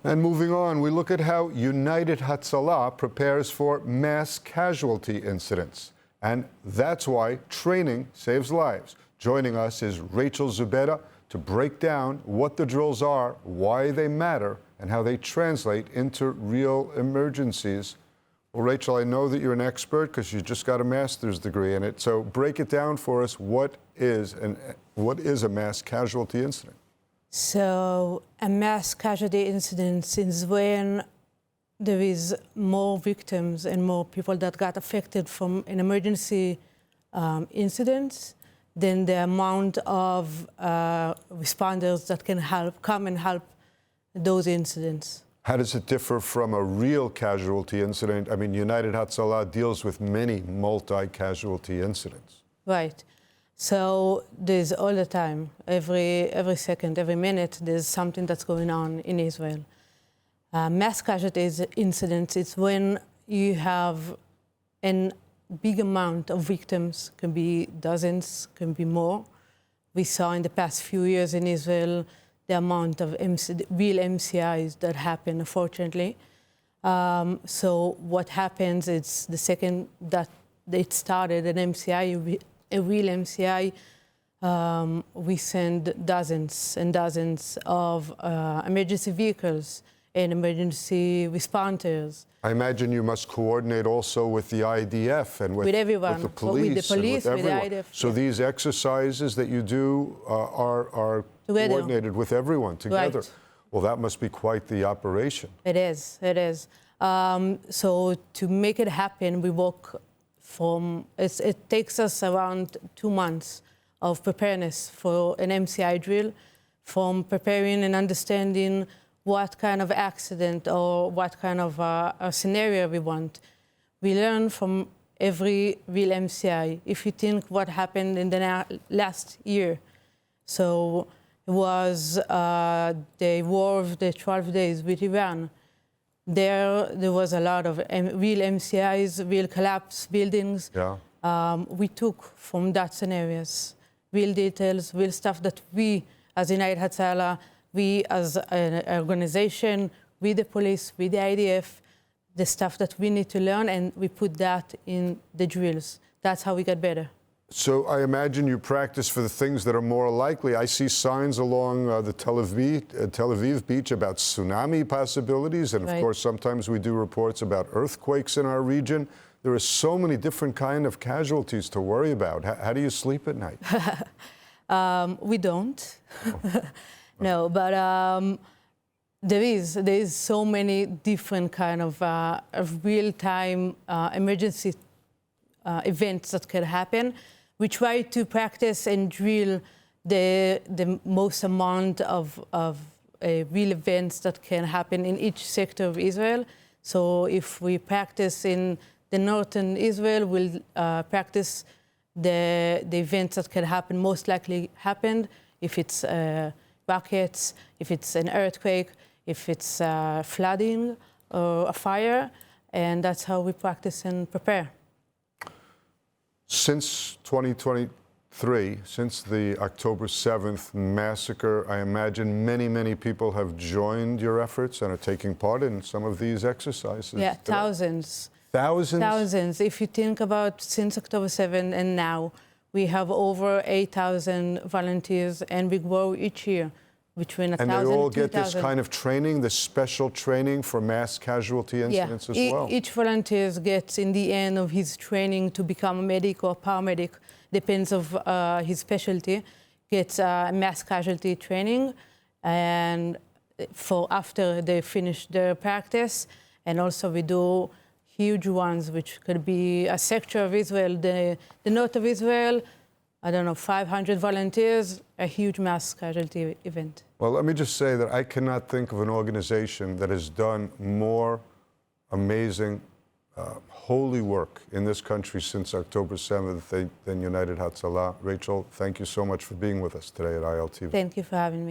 And moving on, we look at how United Hatzalah prepares for mass casualty incidents. And that's why training saves lives. Joining us is Rachel Zubeta to break down what the drills are, why they matter, and how they translate into real emergencies. Well, Rachel, I know that you're an expert because you just got a master's degree in it. So break it down for us. What is a mass casualty incident? So a mass casualty incident is when there is more victims and more people that got affected from an emergency incident than the amount of responders that can come and help those incidents. How does it differ from a real casualty incident? I mean, United Hatzalah deals with many multi-casualty incidents. Right. So there's all the time, every second, every minute, there's something that's going on in Israel. Mass casualty incidents, it's when you have a big amount of victims, can be dozens, can be more. We saw in the past few years in Israel the amount of real MCIs that happen, unfortunately. So what happens is the second that it started, an MCI, a real MCI, we send dozens and dozens of emergency vehicles and emergency responders. I imagine you must coordinate also with the IDF and with everyone, with the police, and with everyone. the IDF. So these exercises that you do are coordinated with everyone together. Right. Well, that must be quite the operation. It is, it is. So to make it happen, we work it takes us around 2 months of preparedness for an MCI drill, from preparing and understanding what kind of accident or what kind of a scenario we want. We learn from every real MCI. If you think what happened in the last year, so it was the war of the 12 days with Iran. There was a lot of real MCIs, real collapsed buildings. Yeah. We took from that scenarios, real details, real stuff that we, as United Hatzalah, we as an organization, with the police, with the IDF, the stuff that we need to learn, and we put that in the drills. That's how we get better. So I imagine you practice for the things that are more likely. I see signs along the Tel Aviv beach about tsunami possibilities, and of course sometimes we do reports about earthquakes in our region. There are so many different kind of casualties to worry about. How do you sleep at night? We don't. No, but there is so many different kind of real-time emergency events that can happen. We try to practice and drill the most amount of real events that can happen in each sector of Israel. So if we practice in the northern Israel, we'll practice the events that can happen, most likely happened, if it's rockets, if it's an earthquake, if it's flooding or a fire, and that's how we practice and prepare. Since 2023, since the October 7th massacre, I imagine many people have joined your efforts and are taking part in some of these exercises. Yeah, thousands. Thousands? Thousands. If you think about since October 7 and now, we have over 8,000 volunteers, and we grow each year between 1,000 and 2,000. And they all get 2,000. this kind of training, this special training for mass casualty incidents as well? Each volunteer gets, in the end of his training, to become a medic or paramedic, depends of his specialty, gets mass casualty training, and for after they finish their practice. And also we do huge ones, which could be a sector of Israel, the north of Israel, I don't know, 500 volunteers, a huge mass casualty event. Well, let me just say that I cannot think of an organization that has done more amazing, holy work in this country since October 7th than United Hatzalah. Rachel, thank you so much for being with us today at ILTV. Thank you for having me.